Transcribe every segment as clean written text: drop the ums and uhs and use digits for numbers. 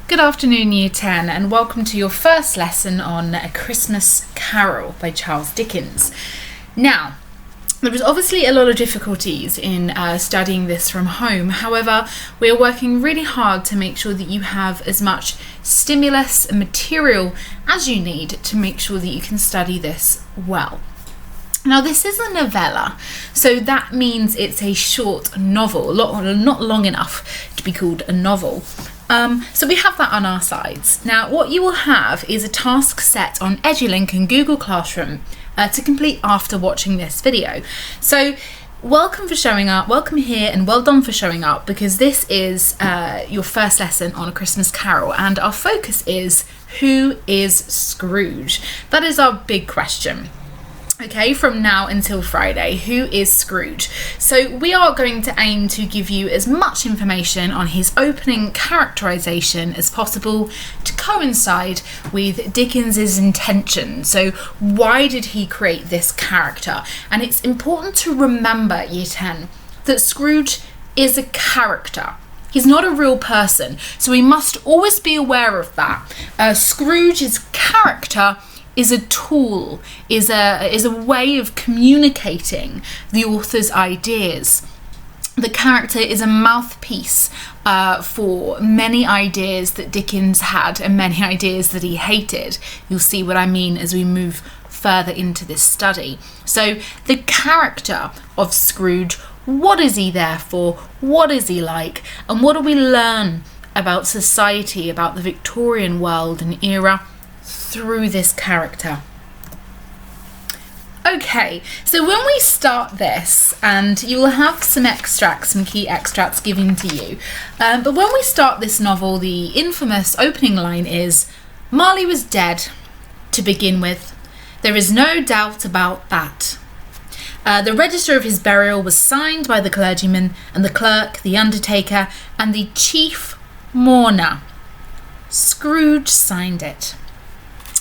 Good afternoon, Year 10, and welcome to your first lesson on A Christmas Carol by Charles Dickens. Now, there was obviously a lot of difficulties in studying this from home. However, we are working really hard to make sure that you have as much stimulus and material as you need to make sure that you can study this well. Now, this is a novella, so that means it's a short novel, not long enough to be called a novel. So we have that on our sides. Now, what you will have is a task set on Edulink and Google Classroom to complete after watching this video. So welcome for showing up, welcome here, and well done for showing up, because this is your first lesson on A Christmas Carol, and our focus is, who is Scrooge? That is our big question. Okay, from now until Friday, who is Scrooge? So we are going to aim to give you as much information on his opening characterization as possible to coincide with Dickens's intention. So why did he create this character? And it's important to remember, Year 10, that Scrooge is a character. He's not a real person, so we must always be aware of that. Scrooge's character is a tool, is a way of communicating the author's ideas. The character is a mouthpiece for many ideas that Dickens had and many ideas that he hated. You'll see what I mean as we move further into this study. So the character of Scrooge, what is he there for? What is he like? And what do we learn about society, about the Victorian world and era through this character? Okay, so when we start this, and you will have some key extracts given to you, but when we start this novel, the infamous opening line is, "Marley was dead to begin with. There is no doubt about that. The register of his burial was signed by the clergyman and the clerk, the undertaker, and the chief mourner. Scrooge signed it."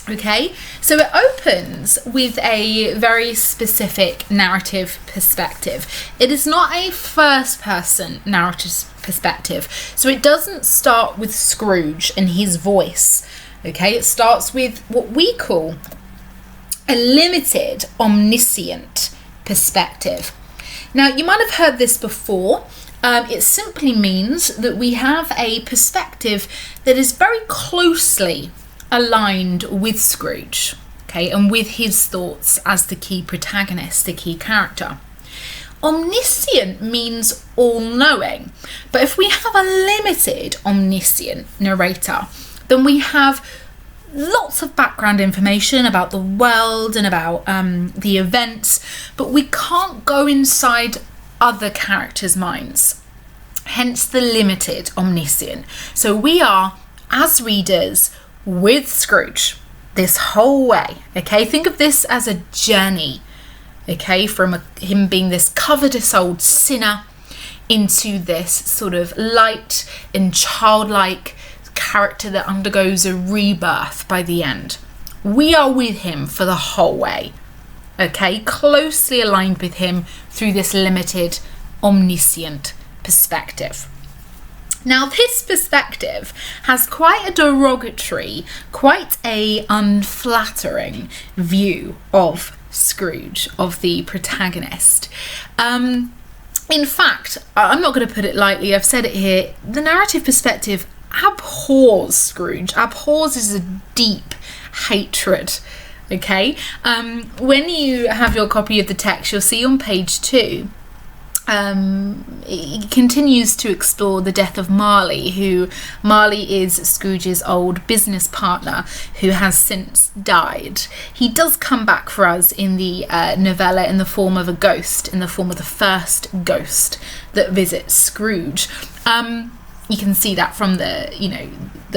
Okay, so it opens with a very specific narrative perspective. It is not a first-person narrative perspective, so it doesn't start with Scrooge and his voice. Okay, it starts with what we call a limited, omniscient perspective. Now, you might have heard this before. It simply means that we have a perspective that is very closely aligned with Scrooge, okay, and with his thoughts as the key protagonist, the key character. Omniscient means all-knowing, but if we have a limited omniscient narrator, then we have lots of background information about the world and about the events, but we can't go inside other characters' minds, hence the limited omniscient. So we are, as readers, with Scrooge this whole way. Okay, think of this as a journey, okay, from him being this covetous old sinner into this sort of light and childlike character that undergoes a rebirth by the end. We are with him for the whole way, okay, closely aligned with him through this limited omniscient perspective. Now, this perspective has quite a derogatory, quite a unflattering view of Scrooge, of the protagonist. In fact, I'm not going to put it lightly, I've said it here, the narrative perspective abhors Scrooge. Abhors is a deep hatred, okay? When you have your copy of the text, you'll see on page 2, it continues to explore the death of Marley. Marley is Scrooge's old business partner who has since died. He does come back for us in the novella in the form of a ghost, in the form of the first ghost that visits Scrooge. You can see that from the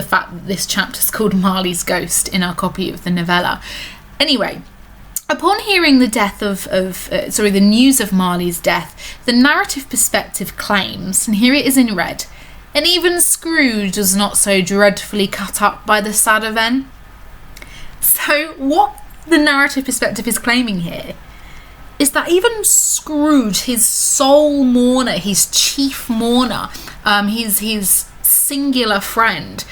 fact that this chapter is called Marley's Ghost in our copy of the novella. Anyway, upon hearing the news of Marley's death, the narrative perspective claims, and here it is in red, "And even Scrooge was not so dreadfully cut up by the sad event." So what the narrative perspective is claiming here is that even Scrooge, his sole mourner, his chief mourner, his singular friend,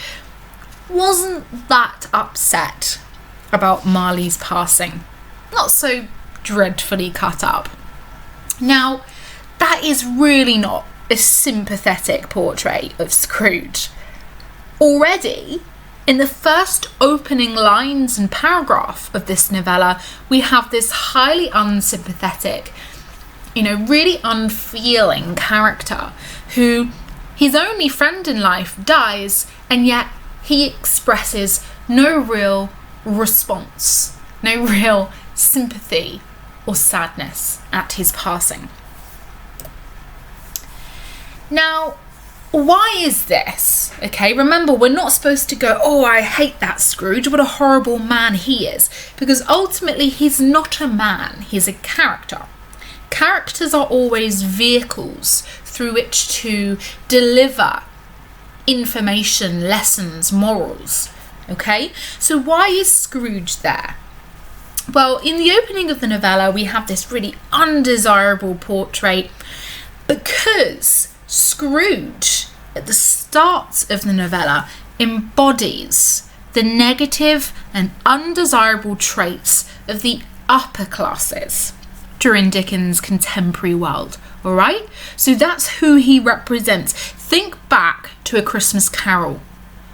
wasn't that upset about Marley's passing. Not so dreadfully cut up. Now, that is really not a sympathetic portrait of Scrooge. Already, in the first opening lines and paragraph of this novella, we have this highly unsympathetic, really unfeeling character who his only friend in life dies, and yet he expresses no real response, no real sympathy or sadness at his passing. Now, why is this? Okay, remember, we're not supposed to go, oh, I hate that Scrooge, what a horrible man he is, because ultimately he's not a man, he's a character. Characters are always vehicles through which to deliver information, lessons, morals. Okay, so why is Scrooge there? Well, in the opening of the novella, we have this really undesirable portrait because Scrooge, at the start of the novella, embodies the negative and undesirable traits of the upper classes during Dickens' contemporary world. All right? So that's who he represents. Think back to A Christmas Carol.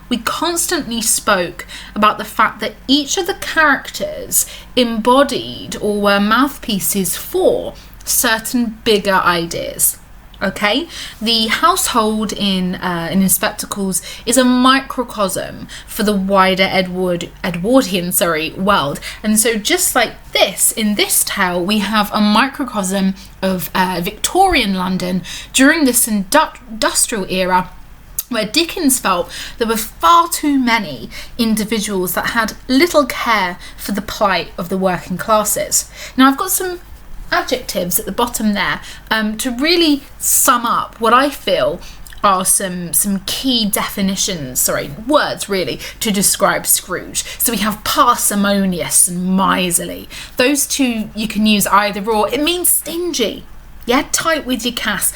We constantly spoke about the fact that each of the characters embodied or were mouthpieces for certain bigger ideas. Okay, the household in Spectacles is a microcosm for the wider Edwardian world, and so just like this, in this tale, we have a microcosm of Victorian London during this industrial era, where Dickens felt there were far too many individuals that had little care for the plight of the working classes. Now, I've got some adjectives at the bottom there to really sum up what I feel are some key words really to describe Scrooge. So we have parsimonious and miserly. Those two you can use either or. It means stingy. Yeah, tight with your cash.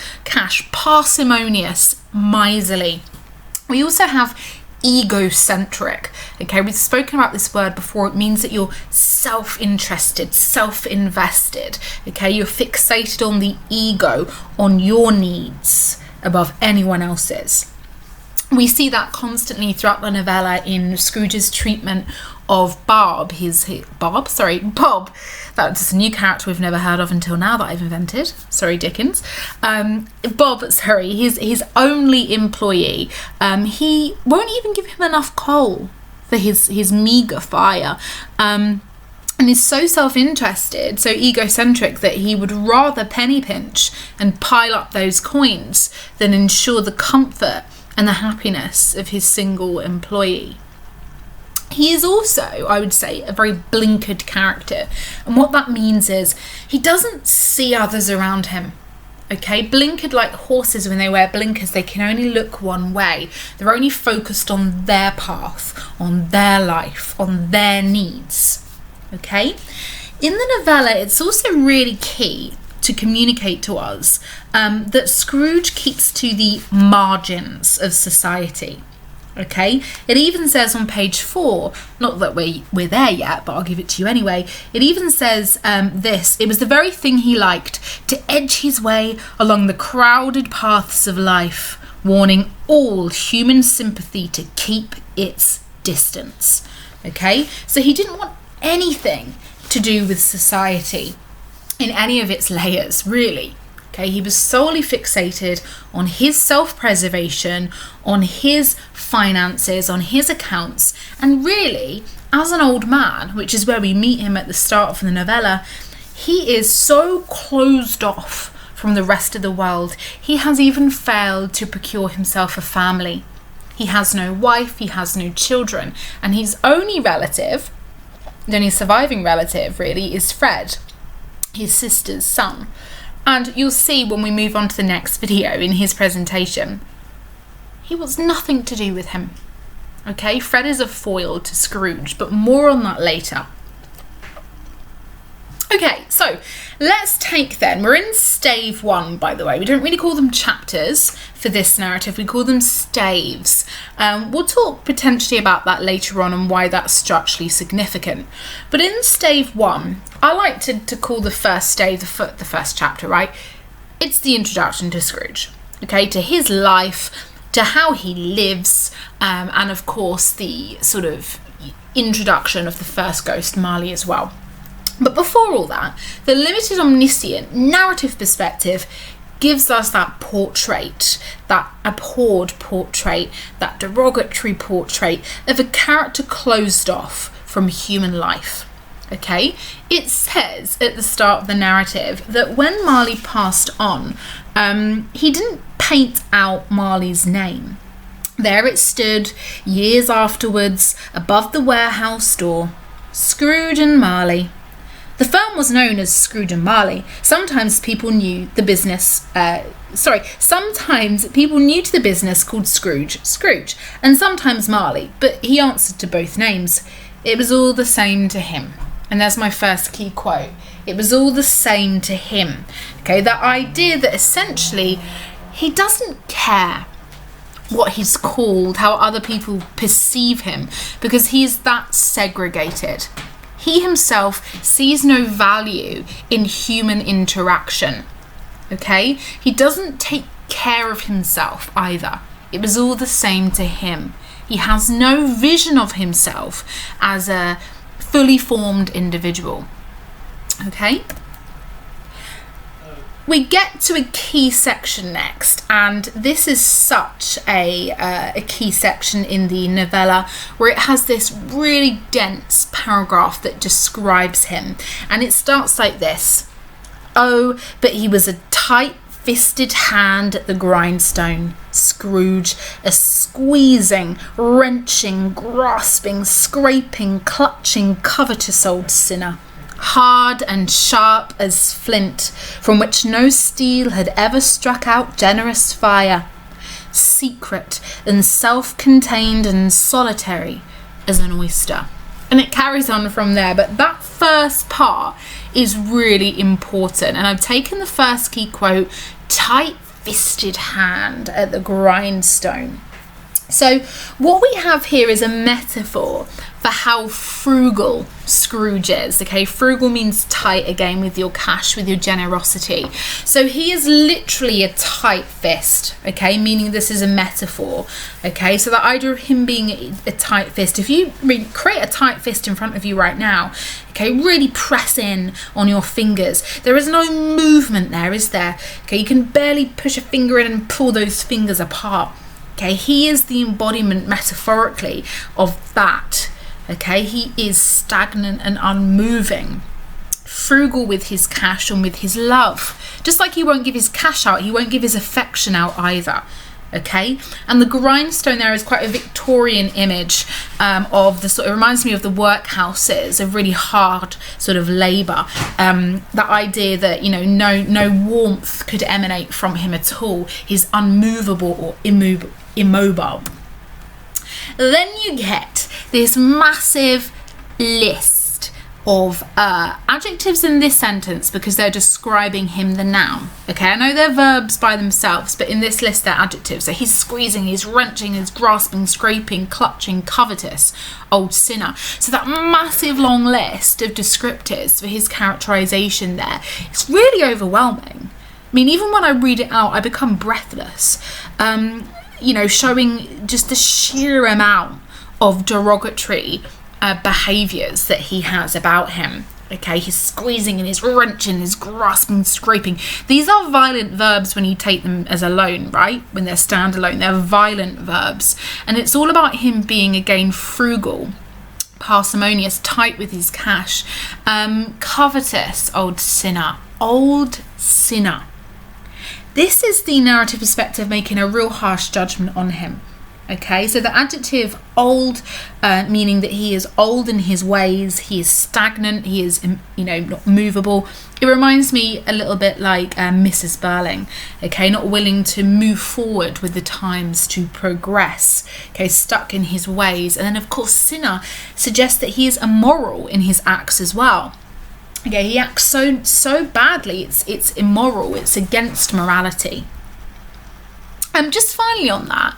Parsimonious, miserly. We also have egocentric. Okay, we've spoken about this word before. It means that you're self-interested, self-invested. Okay, you're fixated on the ego, on your needs above anyone else's. We see that constantly throughout the novella in Scrooge's treatment of Bob. Bob. That's a new character we've never heard of until now that I've invented. Sorry, Dickens. His only employee. He won't even give him enough coal for his meagre fire. And is so self-interested, so egocentric, that he would rather penny pinch and pile up those coins than ensure the comfort and the happiness of his single employee. He is also, I would say, a very blinkered character. And what that means is he doesn't see others around him. Okay, blinkered like horses. When they wear blinkers, they can only look one way. They're only focused on their path, on their life, on their needs. Okay, in the novella, it's also really key to communicate to us that Scrooge keeps to the margins of society. Okay, it even says on page 4, not that we're there yet, but I'll give it to you anyway. It even says this: it was the very thing he liked, to edge his way along the crowded paths of life, warning all human sympathy to keep its distance. Okay, so he didn't want anything to do with society in any of its layers, really. Okay, he was solely fixated on his self-preservation, on his finances, on his accounts, and really, as an old man, which is where we meet him at the start of the novella, he is so closed off from the rest of the world, he has even failed to procure himself a family. He has no wife, he has no children, and his only surviving relative really is Fred, his sister's son. And you'll see when we move on to the next video in his presentation, he wants nothing to do with him. Okay, Fred is a foil to Scrooge, but more on that later. Okay, Okay, so let's take then, we're in stave 1, by the way. We don't really call them chapters for this narrative, we call them staves. We'll talk potentially about that later on and why that's structurally significant. But in stave 1, I like to call the first stave the first chapter, right? It's the introduction to Scrooge, okay, to his life, to how he lives, and of course the sort of introduction of the first ghost, Marley, as well. But before all that, the limited omniscient narrative perspective gives us that portrait, that abhorred portrait, that derogatory portrait of a character closed off from human life. Okay, it says at the start of the narrative that when Marley passed on, he didn't paint out Marley's name. There it stood, years afterwards, above the warehouse door, Scrooge and Marley. The firm was known as Scrooge and Marley. Sometimes people new to the business called Scrooge, and sometimes Marley, but he answered to both names. It was all the same to him. And there's my first key quote. It was all the same to him. Okay, that idea that essentially he doesn't care what he's called, how other people perceive him, because he is that segregated. He himself sees no value in human interaction. Okay? He doesn't take care of himself either. It was all the same to him. He has no vision of himself as a fully formed individual. Okay? We get to a key section next, and this is such a key section in the novella, where it has this really dense paragraph that describes him, and it starts like this. Oh, but he was a tight-fisted hand at the grindstone, Scrooge, a squeezing, wrenching, grasping, scraping, clutching, covetous old sinner. Hard and sharp as flint, from which no steel had ever struck out generous fire, secret and self-contained and solitary as an oyster. And it carries on from there, but that first part is really important, and I've taken the first key quote, tight-fisted hand at the grindstone. So what we have here is a metaphor for how frugal Scrooge is. Okay, frugal means tight again, with your cash, with your generosity. So he is literally a tight fist, okay, meaning this is a metaphor. Okay, so the idea of him being a tight fist, if you create a tight fist in front of you right now, okay, really press in on your fingers. There is no movement there, is there? Okay, you can barely push a finger in and pull those fingers apart. Okay, he is the embodiment metaphorically of that. Okay, he is stagnant and unmoving, frugal with his cash and with his love. Just like he won't give his cash out, he won't give his affection out either. Okay, and the grindstone there is quite a Victorian image of the sort. It reminds me of the workhouses, of really hard sort of labour. The idea that, you know, no warmth could emanate from him at all. He's unmovable or immobile. Then you get this massive list of adjectives in this sentence because they're describing him, the noun. Okay, I know they're verbs by themselves, but in this list they're adjectives. So he's squeezing, he's wrenching, he's grasping, scraping, clutching, covetous, old sinner. So that massive long list of descriptors for his characterization there, it's really overwhelming. I mean, even when I read it out, I become breathless. You know, showing just the sheer amount of derogatory behaviours that he has about him. Okay, he's squeezing and he's wrenching, he's grasping, scraping. These are violent verbs when you take them as alone, right? When they're standalone, they're violent verbs. And it's all about him being, again, frugal, parsimonious, tight with his cash, covetous, old sinner. Old sinner. This is the narrative perspective making a real harsh judgment on him. Okay, so the adjective old, meaning that he is old in his ways, he is stagnant, he is, you know, not movable. It reminds me a little bit like Mrs. Burling, okay, not willing to move forward with the times, to progress, okay, stuck in his ways. And then, of course, sinner suggests that he is immoral in his acts as well. Okay, he acts so badly. It's immoral. It's against morality. Just finally on that,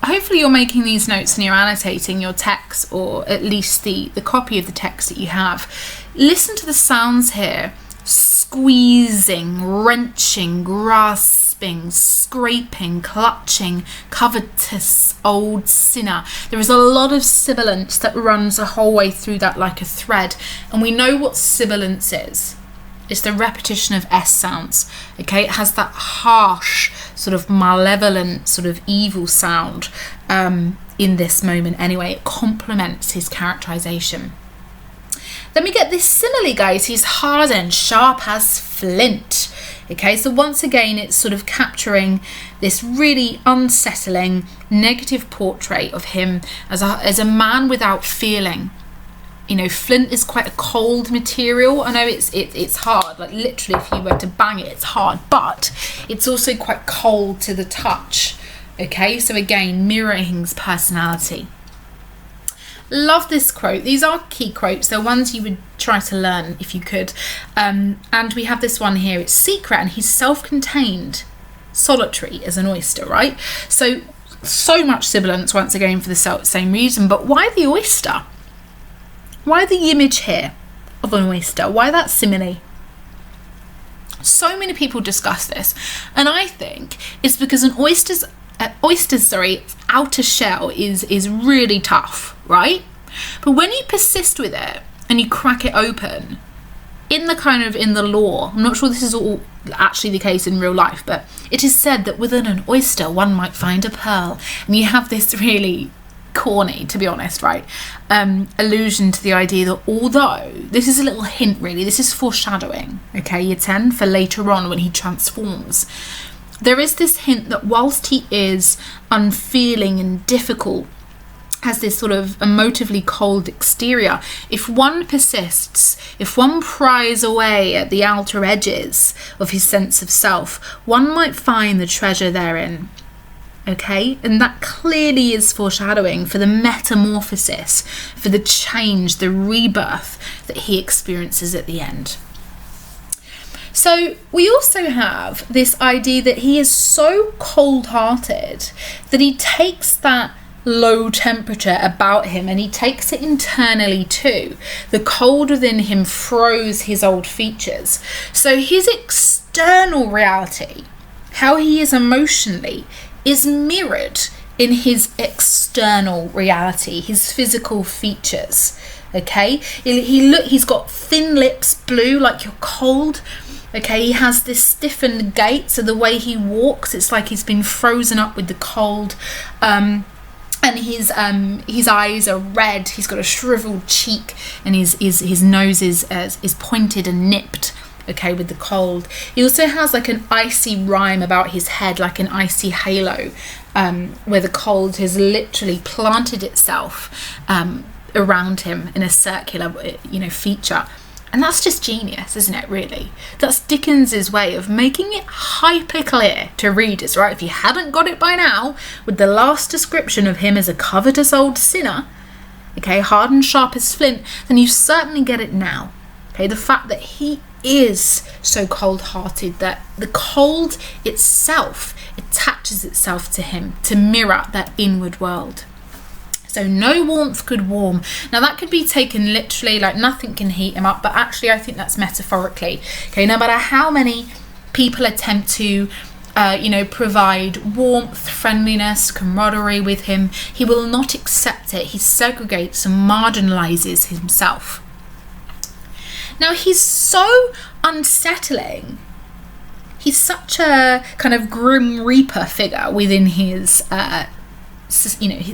hopefully you're making these notes and you're annotating your text, or at least the copy of the text that you have. Listen to the sounds here: squeezing, wrenching, grasping, scraping, clutching, covetous, old sinner. There is a lot of sibilance that runs the whole way through that like a thread, and we know what sibilance is. It's the repetition of S sounds. Okay, it has that harsh, sort of malevolent, sort of evil sound in this moment anyway. It complements his characterization. Then we get this simile, guys. He's hard and sharp as flint. Okay, so once again, it's sort of capturing this really unsettling, negative portrait of him as a man without feeling. You know, flint is quite a cold material. I know it's hard, like literally if you were to bang it, it's hard, but it's also quite cold to the touch. Okay, so again, mirroring his personality. Love this quote. These are key quotes. They're ones you would try to learn if you could. And we have this one here. It's secret, and he's self-contained, solitary as an oyster, right? So much sibilance once again for the same reason. But why the oyster? Why the image here of an oyster? Why that simile? So many people discuss this, and I think it's because an oyster's outer shell is really tough, right? But when you persist with it and you crack it open, in the law, I'm not sure this is all actually the case in real life, but it is said that within an oyster one might find a pearl, and you have this really corny, to be honest, right, allusion to the idea that although this is a little hint, really, this is foreshadowing, okay, year 10, for later on when he transforms. There is this hint that whilst he is unfeeling and difficult, has this sort of emotively cold exterior, if one persists, if one pries away at the outer edges of his sense of self, one might find the treasure therein. Okay, and that clearly is foreshadowing for the metamorphosis, for the change, the rebirth that he experiences at the end. So we also have this idea that he is so cold-hearted that he takes that low temperature about him and he takes it internally too. The cold within him froze his old features. So his external reality, how he is emotionally, is mirrored in his external reality, his physical features. Okay, he's got thin lips, blue, like you're cold. Okay, he has this stiffened gait, so the way he walks, it's like he's been frozen up with the cold. And his eyes are red. He's got a shriveled cheek, and his nose is pointed and nipped. Okay, with the cold. He also has like an icy rime about his head, like an icy halo, where the cold has literally planted itself around him in a circular, feature. And that's just genius, isn't it, really? That's Dickens's way of making it hyper clear to readers, right? If you hadn't got it by now, with the last description of him as a covetous old sinner, okay, hard and sharp as flint, then you certainly get it now. Okay, the fact that he is so cold-hearted, that the cold itself attaches itself to him to mirror that inward world. So no warmth could warm. Now that could be taken literally, like nothing can heat him up, but actually I think that's metaphorically. Okay, no matter how many people attempt to provide warmth, friendliness, camaraderie with him, he will not accept it. He segregates and marginalizes himself. Now he's so unsettling. He's such a kind of grim reaper figure within his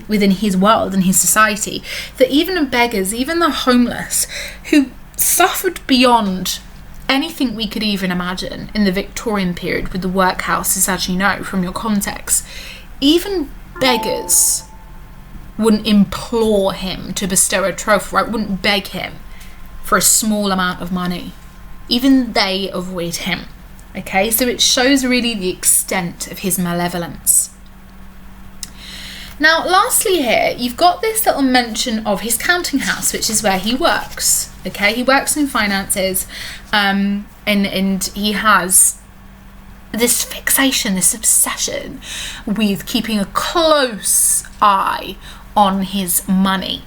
within his world and his society, that even the beggars, even the homeless, who suffered beyond anything we could even imagine in the Victorian period with the workhouses, as you know from your context, even beggars wouldn't implore him to bestow a trophy, right? Wouldn't beg him for a small amount of money. Even they avoid him. Okay, so it shows really the extent of his malevolence. Now, lastly here, you've got this little mention of his counting house, which is where he works. Okay, he works in finances, and he has this fixation, this obsession with keeping a close eye on his money.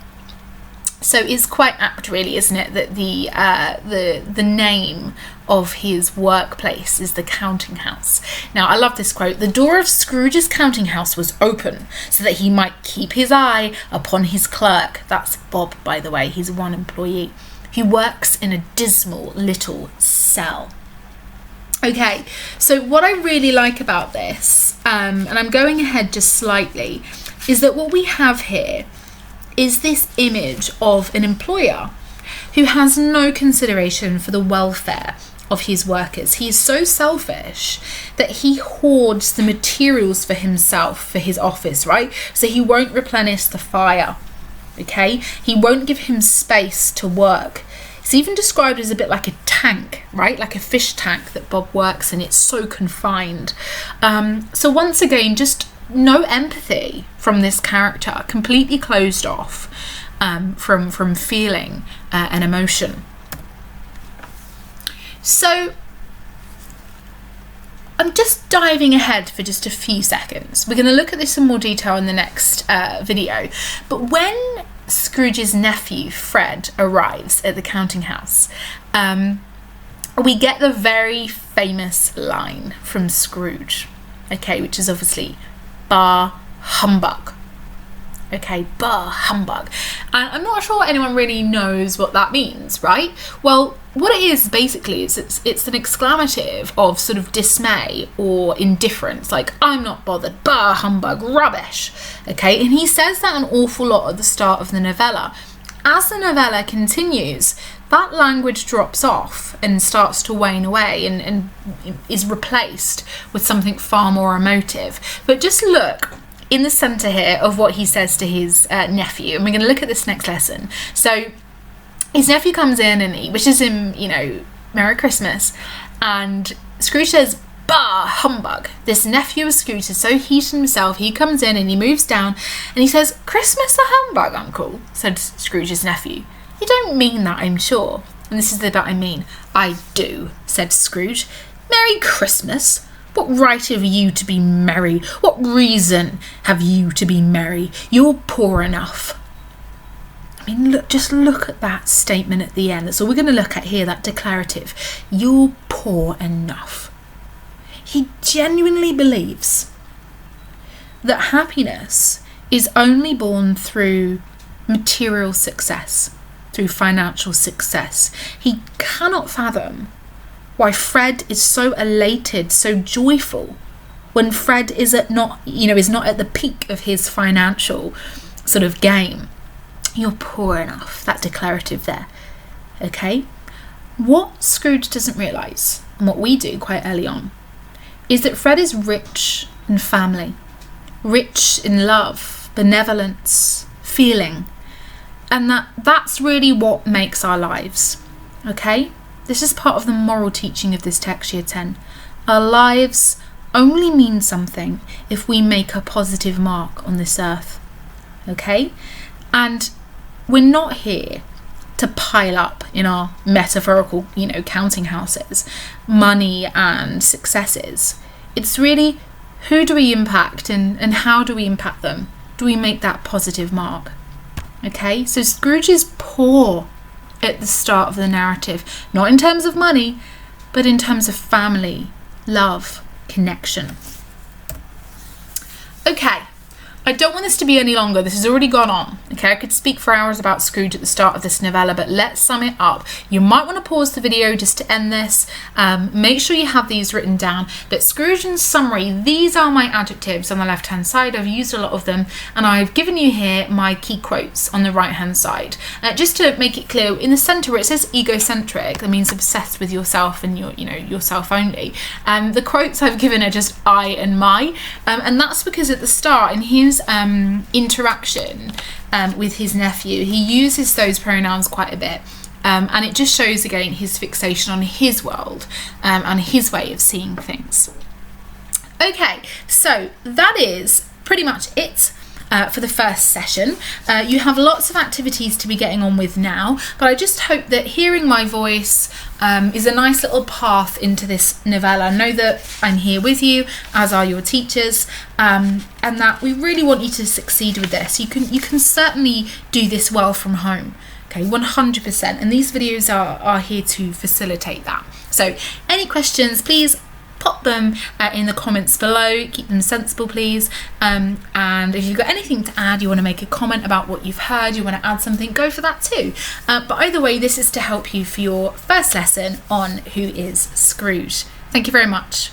So it's quite apt, really, isn't it, that the name of his workplace is the counting house. Now, I love this quote. The door of Scrooge's counting house was open so that he might keep his eye upon his clerk. That's Bob, by the way. He's one employee. He works in a dismal little cell. Okay, so what I really like about this, and I'm going ahead just slightly, is that what we have here is this image of an employer who has no consideration for the welfare of his workers. He's so selfish that he hoards the materials for himself, for his office, right? So he won't replenish the fire, okay? He won't give him space to work. It's even described as a bit like a tank, right? Like a fish tank that Bob works in. It's so confined. So once again, just no empathy from this character, completely closed off from feeling an emotion. So I'm just diving ahead for just a few seconds. We're going to look at this in more detail in the next video. But when Scrooge's nephew Fred arrives at the counting house, we get the very famous line from Scrooge, okay, which is obviously "Bah humbug." Okay, bah humbug. And I'm not sure anyone really knows what that means, right? Well, what it is basically is it's an exclamative of sort of dismay or indifference, like I'm not bothered, bah humbug, rubbish. Okay, and he says that an awful lot at the start of the novella. As the novella continues, that language drops off and starts to wane away and is replaced with something far more emotive. But just look in the centre here of what he says to his nephew, and we're going to look at this next lesson. So his nephew comes in and he wishes him, Merry Christmas, and Scrooge says, "Bah humbug." This nephew of Scrooge is so heated himself, he comes in and he moves down and he says, "Christmas a humbug, uncle," said Scrooge's nephew. "You don't mean that, I'm sure." And this is the bit I mean. "I do," said Scrooge. "Merry Christmas? What right have you to be merry? What reason have you to be merry? You're poor enough." I mean, just look at that statement at the end. That's all we're going to look at here, that declarative. You're poor enough. He genuinely believes that happiness is only born through material success, through financial success. He cannot fathom why Fred is so elated, so joyful, when Fred is not at the peak of his financial sort of game. You're poor enough, that declarative there. Okay? What Scrooge doesn't realise, and what we do quite early on, is that Fred is rich in family, rich in love, benevolence, feeling, and that's really what makes our lives. Okay? This is part of the moral teaching of this text, year 10. Our lives only mean something if we make a positive mark on this earth. Okay? And we're not here to pile up in our metaphorical, counting houses, money and successes. It's really, who do we impact and how do we impact them? Do we make that positive mark? Okay? So Scrooge is poor at the start of the narrative, not in terms of money, but in terms of family, love, connection. Okay, I don't want this to be any longer. This has already gone on. Okay, I could speak for hours about Scrooge at the start of this novella, but let's sum it up. You might want to pause the video just to end this. Make sure you have these written down. But Scrooge, in summary, these are my adjectives on the left-hand side. I've used a lot of them, and I've given you here my key quotes on the right-hand side. Just to make it clear, in the centre where it says egocentric, that means obsessed with yourself and yourself only. The quotes I've given are just I and my, and that's because at the start in his interaction with his nephew, he uses those pronouns quite a bit, and it just shows again his fixation on his world and his way of seeing things. Okay, so that is pretty much it. for the first session. You have lots of activities to be getting on with now, but I just hope that hearing my voice is a nice little path into this novella. Know that I'm here with you, as are your teachers, and that we really want you to succeed with this. You can certainly do this well from home. Okay, 100%, and these videos are here to facilitate that. So any questions, please pop them in the comments below. Keep them sensible, please. And if you've got anything to add, you want to make a comment about what you've heard, you want to add something, go for that too. But either way, this is to help you for your first lesson on Who is Scrooge. Thank you very much.